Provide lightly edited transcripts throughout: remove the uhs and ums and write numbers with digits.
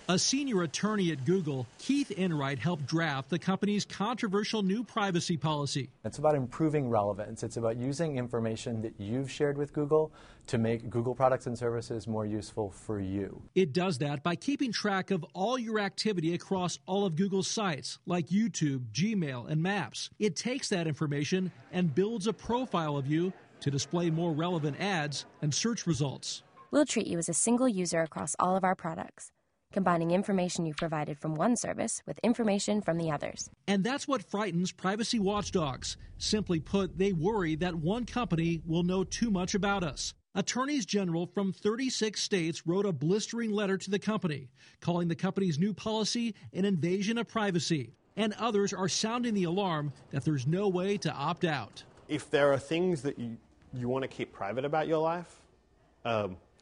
A senior attorney at Google, Keith Enright, helped draft the company's controversial new privacy policy. It's about improving relevance. It's about using information that you've shared with Google to make Google products and services more useful for you. It does that by keeping track of all your activity across all of Google's sites, like YouTube, Gmail, and Maps. It takes that information and builds a profile of you to display more relevant ads and search results. We'll treat you as a single user across all of our products, combining information you provided from one service with information from the others. And that's what frightens privacy watchdogs. Simply put, they worry that one company will know too much about us. Attorneys general from 36 states wrote a blistering letter to the company, calling the company's new policy an invasion of privacy. And others are sounding the alarm that there's no way to opt out. If there are things that you want to keep private about your life,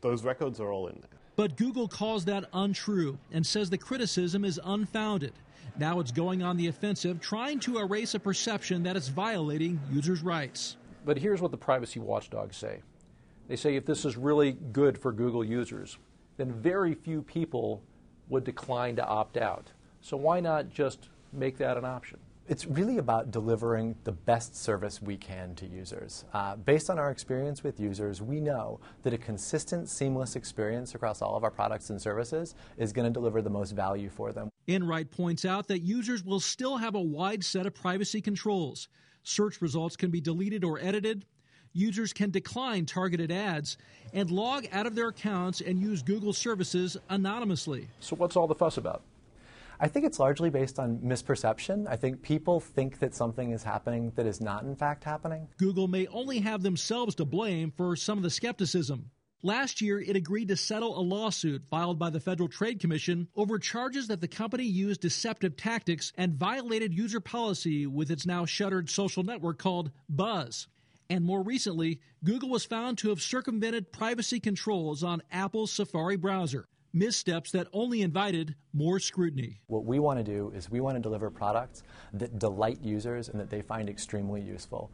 those records are all in there. But Google calls that untrue and says the criticism is unfounded. Now it's going on the offensive, trying to erase a perception that it's violating users' rights. But here's what the privacy watchdogs say. They say if this is really good for Google users, then very few people would decline to opt out. So why not just make that an option? It's really about delivering the best service we can to users. Based on our experience with users, we know that a consistent, seamless experience across all of our products and services is going to deliver the most value for them. Enright points out that users will still have a wide set of privacy controls. Search results can be deleted or edited. Users can decline targeted ads and log out of their accounts and use Google services anonymously. So what's all the fuss about? I think it's largely based on misperception. I think people think that something is happening that is not in fact happening. Google may only have themselves to blame for some of the skepticism. Last year, it agreed to settle a lawsuit filed by the Federal Trade Commission over charges that the company used deceptive tactics and violated user policy with its now shuttered social network called Buzz. And more recently, Google was found to have circumvented privacy controls on Apple's Safari browser. Missteps that only invited more scrutiny. What we want to do is we want to deliver products that delight users and that they find extremely useful.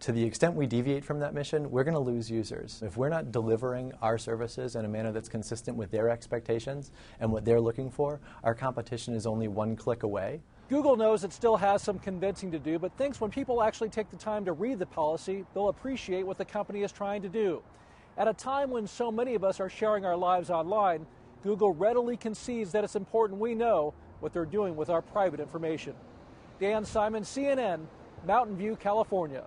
To the extent we deviate from that mission, we're going to lose users. If we're not delivering our services in a manner that's consistent with their expectations and what they're looking for, our competition is only one click away. Google knows it still has some convincing to do, but thinks when people actually take the time to read the policy, they'll appreciate what the company is trying to do. At a time when so many of us are sharing our lives online, Google readily concedes that it's important we know what they're doing with our private information. Dan Simon, CNN, Mountain View, California.